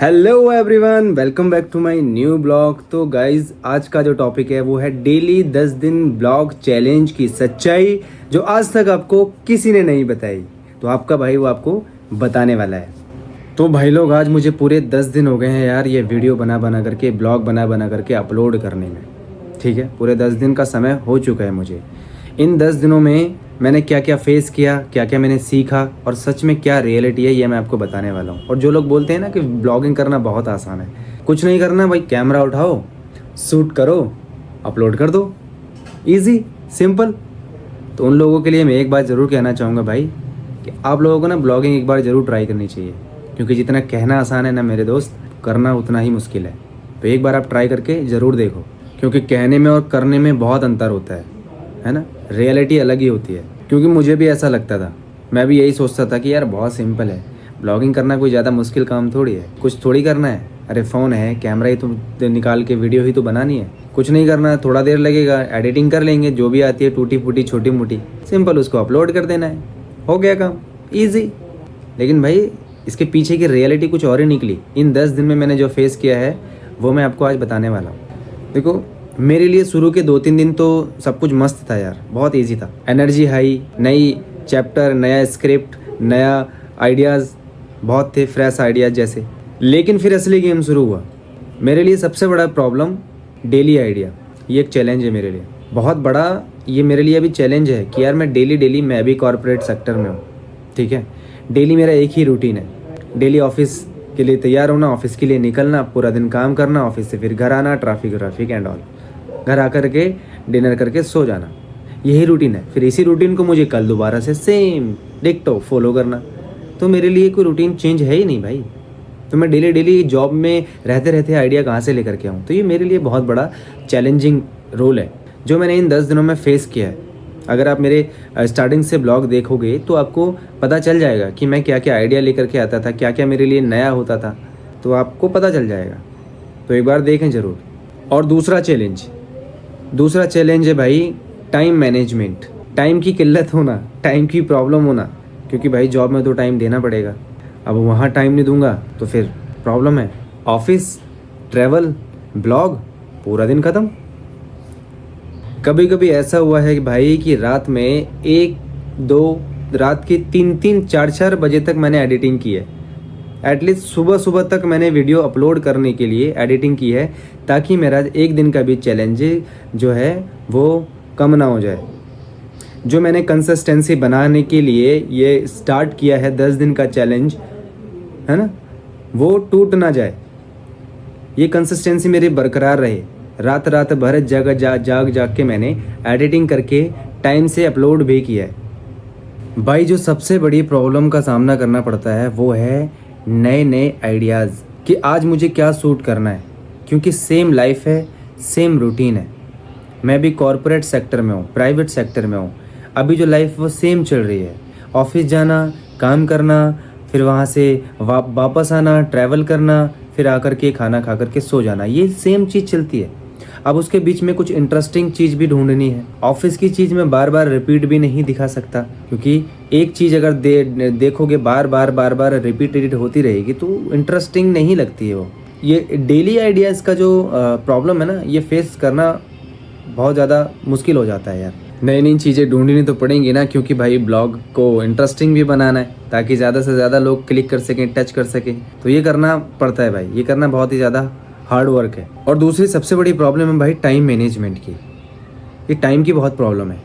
Hello everyone, welcome back to my new blog. तो guys आज का जो टॉपिक है वो है डेली 10 दिन ब्लॉग चैलेंज की सच्चाई जो आज तक आपको किसी ने नहीं बताई। तो आपका भाई वो आपको बताने वाला है। तो भाई लोग, आज मुझे पूरे 10 दिन हो गए हैं यार ये वीडियो बना बना करके, ब्लॉग बना बना करके अपलोड करने में। ठीक है, पूरे 10 दिन का समय हो चुका है मुझे। इन 10 दिनों में मैंने क्या क्या फेस किया, क्या क्या मैंने सीखा और सच में क्या रियलिटी है ये मैं आपको बताने वाला हूँ। और जो लोग बोलते हैं ना कि ब्लॉगिंग करना बहुत आसान है, कुछ नहीं करना भाई, कैमरा उठाओ, शूट करो, अपलोड कर दो, इजी सिंपल। तो उन लोगों के लिए मैं एक बात ज़रूर कहना चाहूँगा भाई कि आप लोगों को ना ब्लॉगिंग एक बार ज़रूर ट्राई करनी चाहिए, क्योंकि जितना कहना आसान है ना मेरे दोस्त, करना उतना ही मुश्किल है। तो एक बार आप ट्राई करके ज़रूर देखो, क्योंकि कहने में और करने में बहुत अंतर होता है ना। रियलिटी अलग ही होती है। क्योंकि मुझे भी ऐसा लगता था, मैं भी यही सोचता था कि यार बहुत सिंपल है, ब्लॉगिंग करना कोई ज़्यादा मुश्किल काम थोड़ी है, कुछ थोड़ी करना है। अरे फ़ोन है, कैमरा ही तो निकाल के वीडियो ही तो बनानी है, कुछ नहीं करना, थोड़ा देर लगेगा, एडिटिंग कर लेंगे, जो भी आती है टूटी फूटी छोटी मोटी, सिंपल उसको अपलोड कर देना है, हो गया काम, ईजी। लेकिन भाई इसके पीछे की रियलिटी कुछ और ही निकली। इन 10 दिन में मैंने जो फेस किया है वो मैं आपको आज बताने वाला हूँ। देखो, मेरे लिए शुरू के 2-3 दिन तो सब कुछ मस्त था यार, बहुत इजी था, एनर्जी हाई, नई चैप्टर, नया स्क्रिप्ट, नया आइडियाज़ बहुत थे, फ्रेश आइडियाज़ जैसे। लेकिन फिर असली गेम शुरू हुआ। मेरे लिए सबसे बड़ा प्रॉब्लम डेली आइडिया, ये एक चैलेंज है मेरे लिए, बहुत बड़ा। ये मेरे लिए अभी चैलेंज है कि यार मैं डेली मैं भी कॉर्पोरेट सेक्टर में हूँ, ठीक है। डेली मेरा एक ही रूटीन है, डेली ऑफिस के लिए तैयार होना, ऑफिस के लिए निकलना, पूरा दिन काम करना, ऑफिस से फिर घर आना, ट्रैफिक एंड ऑल, घर आकर के डिनर करके सो जाना, यही रूटीन है। फिर इसी रूटीन को मुझे कल दोबारा से सेम डिक्टो फॉलो करना। तो मेरे लिए कोई रूटीन चेंज है ही नहीं भाई। तो मैं डेली जॉब में रहते रहते आइडिया कहाँ से लेकर के आऊँ। तो ये मेरे लिए बहुत बड़ा चैलेंजिंग रोल है जो मैंने इन 10 दिनों में फेस किया है। अगर आप मेरे स्टार्टिंग से ब्लॉग देखोगे तो आपको पता चल जाएगा कि मैं क्या क्या आइडिया लेकर के आता था, क्या क्या मेरे लिए नया होता था, तो आपको पता चल जाएगा। तो एक बार देखें ज़रूर। और दूसरा चैलेंज है भाई टाइम मैनेजमेंट, टाइम की किल्लत होना, टाइम की प्रॉब्लम होना। क्योंकि भाई जॉब में तो टाइम देना पड़ेगा, अब वहाँ टाइम नहीं दूंगा तो फिर प्रॉब्लम है। ऑफिस, ट्रैवल, ब्लॉग, पूरा दिन ख़त्म। कभी कभी ऐसा हुआ है कि भाई कि रात में 1-2, रात के 3-3, 4-4 बजे तक मैंने एडिटिंग की है। एटलीस्ट सुबह तक मैंने वीडियो अपलोड करने के लिए एडिटिंग की है, ताकि मेरा एक दिन का भी चैलेंज जो है वो कम ना हो जाए। जो मैंने कंसिस्टेंसी बनाने के लिए ये स्टार्ट किया है 10 दिन का चैलेंज, है ना, वो टूट ना जाए, ये कंसिस्टेंसी मेरी बरकरार रहे। रात भर जाग के मैंने एडिटिंग करके टाइम से अपलोड भी किया है। भाई जो सबसे बड़ी प्रॉब्लम का सामना करना पड़ता है वो है नए आइडियाज़, कि आज मुझे क्या शूट करना है, क्योंकि सेम लाइफ है, सेम रूटीन है। मैं भी कॉर्पोरेट सेक्टर में हूँ, प्राइवेट सेक्टर में हूँ। अभी जो लाइफ वो सेम चल रही है, ऑफिस जाना, काम करना, फिर वहाँ से वापस आना, ट्रैवल करना, फिर आकर के खाना खा करके सो जाना, ये सेम चीज़ चलती है। अब उसके बीच में कुछ इंटरेस्टिंग चीज़ भी ढूंढनी है। ऑफिस की चीज़ में बार बार रिपीट भी नहीं दिखा सकता, क्योंकि एक चीज़ अगर देखोगे बार बार रिपीटेड होती रहेगी तो इंटरेस्टिंग नहीं लगती है वो। ये डेली आइडियाज़ का जो प्रॉब्लम है ना, ये फेस करना बहुत ज़्यादा मुश्किल हो जाता है यार। नई चीज़ें ढूंढनी तो पड़ेंगी ना, क्योंकि भाई ब्लॉग को इंटरेस्टिंग भी बनाना है ताकि ज़्यादा से ज़्यादा लोग क्लिक कर सकें, टच कर सकें। तो ये करना पड़ता है भाई, ये करना बहुत ही ज़्यादा हार्ड वर्क है। और दूसरी सबसे बड़ी प्रॉब्लम है भाई टाइम मैनेजमेंट की। ये टाइम की बहुत प्रॉब्लम है,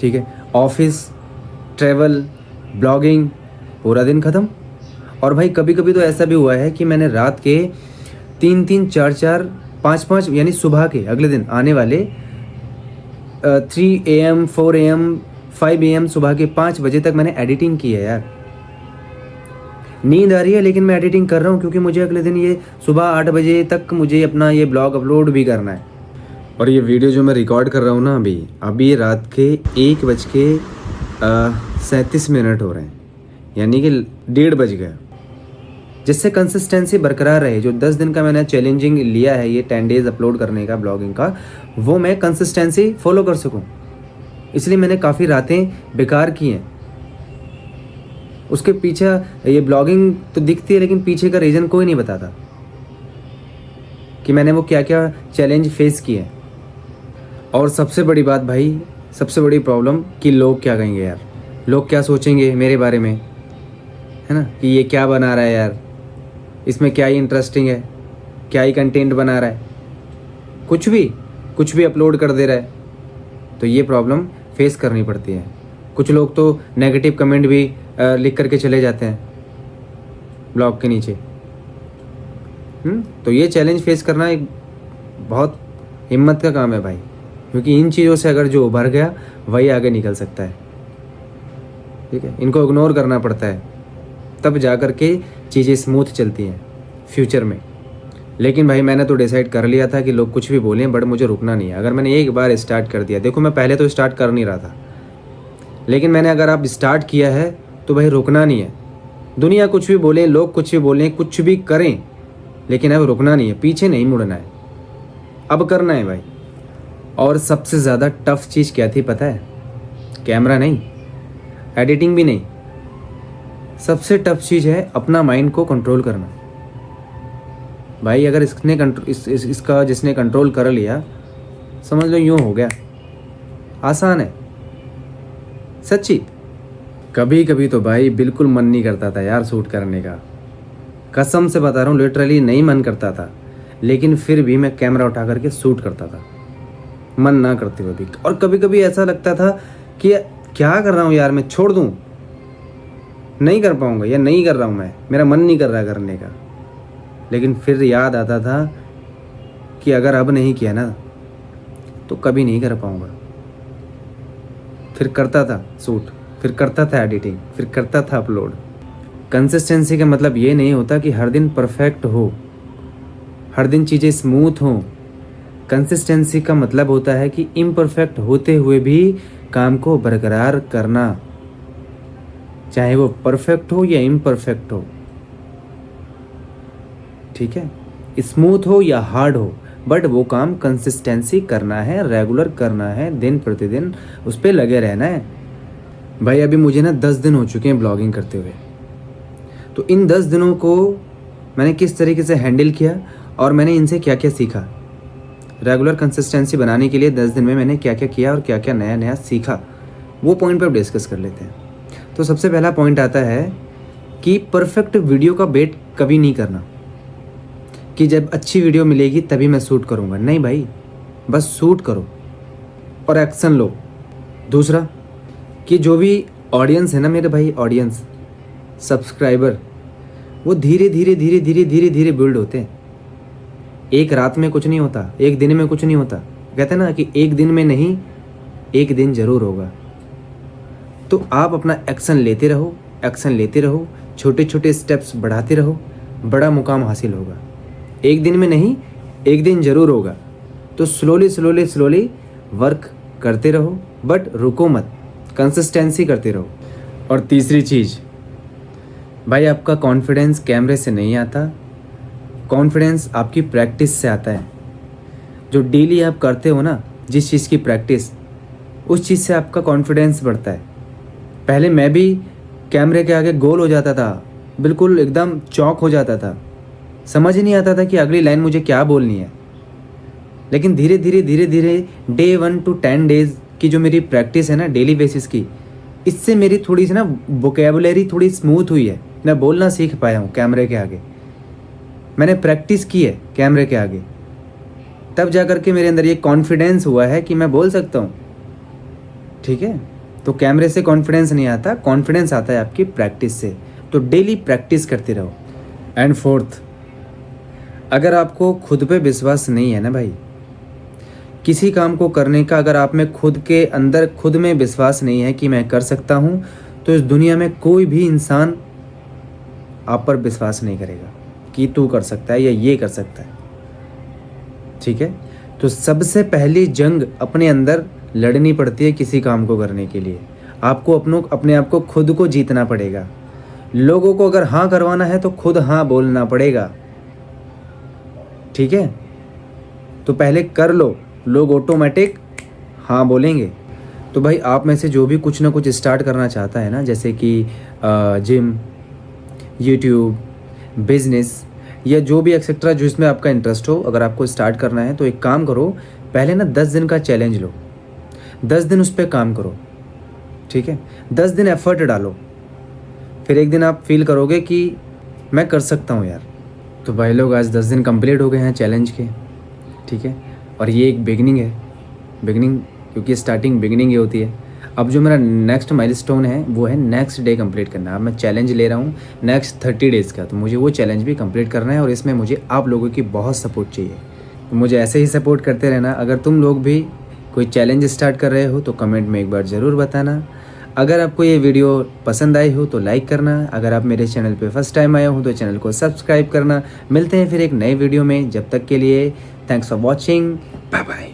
ठीक है। ऑफिस, ट्रैवल, ब्लॉगिंग, पूरा दिन ख़त्म। और भाई कभी कभी तो ऐसा भी हुआ है कि मैंने रात के 3-3, 4-4, 5-5 यानी सुबह के अगले दिन आने वाले 3 AM, 4 AM, 5 AM, सुबह के 5 बजे तक मैंने एडिटिंग की है यार। नींद आ रही है लेकिन मैं एडिटिंग कर रहा हूँ, क्योंकि मुझे अगले दिन ये सुबह 8 बजे तक मुझे अपना ये ब्लॉग अपलोड भी करना है। और ये वीडियो जो मैं रिकॉर्ड कर रहा हूँ ना, अभी रात के 1:37 हो रहे हैं, यानी कि 1:30 बज गया। जिससे कंसिस्टेंसी बरकरार रहे, जो 10 दिन का मैंने चैलेंजिंग लिया है ये 10 डेज़ अपलोड करने का ब्लॉगिंग का, वो मैं कंसिस्टेंसी फॉलो कर सकूँ। इसलिए मैंने काफ़ी रातें बेकार की हैं। उसके पीछे ये ब्लॉगिंग तो दिखती है लेकिन पीछे का रीज़न कोई नहीं बताता कि मैंने वो क्या क्या चैलेंज फेस किए। और सबसे बड़ी बात भाई, सबसे बड़ी प्रॉब्लम कि लोग क्या कहेंगे यार, लोग क्या सोचेंगे मेरे बारे में, है ना, कि ये क्या बना रहा है यार, इसमें क्या ही इंटरेस्टिंग है, क्या ही कंटेंट बना रहा है, कुछ भी अपलोड कर दे रहा है। तो ये प्रॉब्लम फेस करनी पड़ती है। कुछ लोग तो नेगेटिव कमेंट भी लिख करके चले जाते हैं ब्लॉग के नीचे। तो ये चैलेंज फेस करना एक बहुत हिम्मत का काम है भाई, क्योंकि इन चीज़ों से अगर जो उभर गया वही आगे निकल सकता है। ठीक है, इनको इग्नोर करना पड़ता है, तब जा कर के चीज़ें स्मूथ चलती हैं फ्यूचर में। लेकिन भाई मैंने तो डिसाइड कर लिया था कि लोग कुछ भी बोलें, बट मुझे रुकना नहीं है। अगर मैंने एक बार स्टार्ट कर दिया, देखो मैं पहले तो स्टार्ट कर नहीं रहा था, लेकिन मैंने अगर आप स्टार्ट किया है तो भाई रुकना नहीं है। दुनिया कुछ भी बोले, लोग कुछ भी बोलें, कुछ भी करें, लेकिन अब रुकना नहीं है, पीछे नहीं मुड़ना है, अब करना है भाई। और सबसे ज़्यादा टफ चीज़ क्या थी पता है? कैमरा नहीं, एडिटिंग भी नहीं, सबसे टफ चीज़ है अपना माइंड को कंट्रोल करना। भाई अगर इसने इसका जिसने कंट्रोल कर लिया, समझ लो यूँ हो गया, आसान है सच्ची। कभी कभी तो भाई बिल्कुल मन नहीं करता था यार शूट करने का, कसम से बता रहा हूँ, लिटरली नहीं मन करता था, लेकिन फिर भी मैं कैमरा उठा करके शूट करता था, मन ना करते हुए भी। और कभी कभी ऐसा लगता था कि क्या कर रहा हूँ यार, मैं छोड़ दूँ, नहीं कर पाऊँगा या नहीं कर रहा हूँ, मैं मेरा मन नहीं कर रहा करने का। लेकिन फिर याद आता था कि अगर अब नहीं किया ना तो कभी नहीं कर पाऊँगा। फिर करता था शूट, फिर करता था एडिटिंग, फिर करता था अपलोड। कंसिस्टेंसी का मतलब ये नहीं होता कि हर दिन परफेक्ट हो, हर दिन चीज़ें स्मूथ हों। कंसिस्टेंसी का मतलब होता है कि इम्परफेक्ट होते हुए भी काम को बरकरार करना, चाहे वो परफेक्ट हो या इम्परफेक्ट हो। ठीक है, स्मूथ हो या हार्ड हो, बट वो काम कंसिस्टेंसी करना है, रेगुलर करना है, दिन प्रतिदिन उस पर लगे रहना है। भाई अभी मुझे ना 10 दिन हो चुके हैं ब्लॉगिंग करते हुए, तो इन 10 दिनों को मैंने किस तरीके से हैंडल किया और मैंने इनसे क्या क्या सीखा। रेगुलर कंसिस्टेंसी बनाने के लिए 10 दिन में मैंने क्या क्या किया और क्या क्या नया नया सीखा, वो पॉइंट पर डिस्कस कर लेते हैं। तो सबसे पहला पॉइंट आता है कि परफेक्ट वीडियो का वेट कभी नहीं करना कि जब अच्छी वीडियो मिलेगी तभी मैं शूट करूँगा। नहीं भाई, बस शूट करो और एक्शन लो। दूसरा कि जो भी ऑडियंस है ना मेरे भाई, ऑडियंस सब्सक्राइबर, वो धीरे धीरे धीरे धीरे धीरे धीरे बिल्ड होते हैं। एक रात में कुछ नहीं होता, एक दिन में कुछ नहीं होता। कहते हैं ना कि एक दिन में नहीं, एक दिन ज़रूर होगा। तो आप अपना एक्शन लेते रहो, एक्शन लेते रहो, छोटे छोटे स्टेप्स बढ़ाते रहो, बड़ा मुकाम हासिल होगा। एक दिन में नहीं, एक दिन ज़रूर होगा। तो स्लोली स्लोली स्लोली वर्क करते रहो, बट रुको मत, कंसिस्टेंसी करते रहो। और तीसरी चीज़ भाई, आपका कॉन्फिडेंस कैमरे से नहीं आता, कॉन्फिडेंस आपकी प्रैक्टिस से आता है। जो डेली आप करते हो ना जिस चीज़ की प्रैक्टिस, उस चीज़ से आपका कॉन्फिडेंस बढ़ता है। पहले मैं भी कैमरे के आगे गोल हो जाता था, बिल्कुल एकदम चौक हो जाता था, समझ ही नहीं आता था कि अगली लाइन मुझे क्या बोलनी है। लेकिन धीरे धीरे धीरे धीरे डे 1 to 10 डेज़ की जो मेरी प्रैक्टिस है ना डेली बेसिस की, इससे मेरी थोड़ी सी ना वोकेबुलरी थोड़ी स्मूथ हुई है। मैं बोलना सीख पाया हूँ कैमरे के आगे, मैंने प्रैक्टिस की है कैमरे के आगे, तब जा कर के मेरे अंदर ये कॉन्फिडेंस हुआ है कि मैं बोल सकता हूँ। ठीक है, तो कैमरे से कॉन्फिडेंस नहीं आता, कॉन्फिडेंस आता है आपकी प्रैक्टिस से। तो डेली प्रैक्टिस करते रहो। एंड फोर्थ, अगर आपको खुद पे विश्वास नहीं है ना भाई, किसी काम को करने का अगर आप में खुद के अंदर खुद में विश्वास नहीं है कि मैं कर सकता हूँ, तो इस दुनिया में कोई भी इंसान आप पर विश्वास नहीं करेगा कि तू कर सकता है या ये कर सकता है। ठीक है, तो सबसे पहली जंग अपने अंदर लड़नी पड़ती है किसी काम को करने के लिए। आपको अपने आप को खुद को जीतना पड़ेगा। लोगों को अगर हाँ करवाना है तो खुद हाँ बोलना पड़ेगा। ठीक है, तो पहले कर लो, लोग ऑटोमेटिक हाँ बोलेंगे। तो भाई आप में से जो भी कुछ ना कुछ स्टार्ट करना चाहता है ना, जैसे कि जिम, यूट्यूब, बिजनेस या जो भी एक्सेट्रा जो इसमें आपका इंटरेस्ट हो, अगर आपको स्टार्ट करना है तो एक काम करो, पहले ना 10 दिन का चैलेंज लो, 10 दिन उस पर काम करो, ठीक है। 10 दिन एफर्ट डालो, फिर एक दिन आप फील करोगे कि मैं कर सकता हूँ यार। तो भाई लोग, आज 10 दिन कंप्लीट हो गए हैं चैलेंज के, ठीक है। और ये एक बिगनिंग है, बिगनिंग, क्योंकि स्टार्टिंग बिगनिंग ही होती है। अब जो मेरा नेक्स्ट माइलस्टोन है वो है नेक्स्ट डे कंप्लीट करना। अब मैं चैलेंज ले रहा हूँ नेक्स्ट 30 डेज़ का, तो मुझे वो चैलेंज भी कंप्लीट करना है और इसमें मुझे आप लोगों की बहुत सपोर्ट चाहिए। तो मुझे ऐसे ही सपोर्ट करते रहना। अगर तुम लोग भी कोई चैलेंज स्टार्ट कर रहे हो तो कमेंट में एक बार ज़रूर बताना। अगर आपको ये वीडियो पसंद आई हो तो लाइक करना। अगर आप मेरे चैनल पे फर्स्ट टाइम आए हो तो चैनल को सब्सक्राइब करना। मिलते हैं फिर एक नए वीडियो में, जब तक के लिए thanks for watching, bye bye.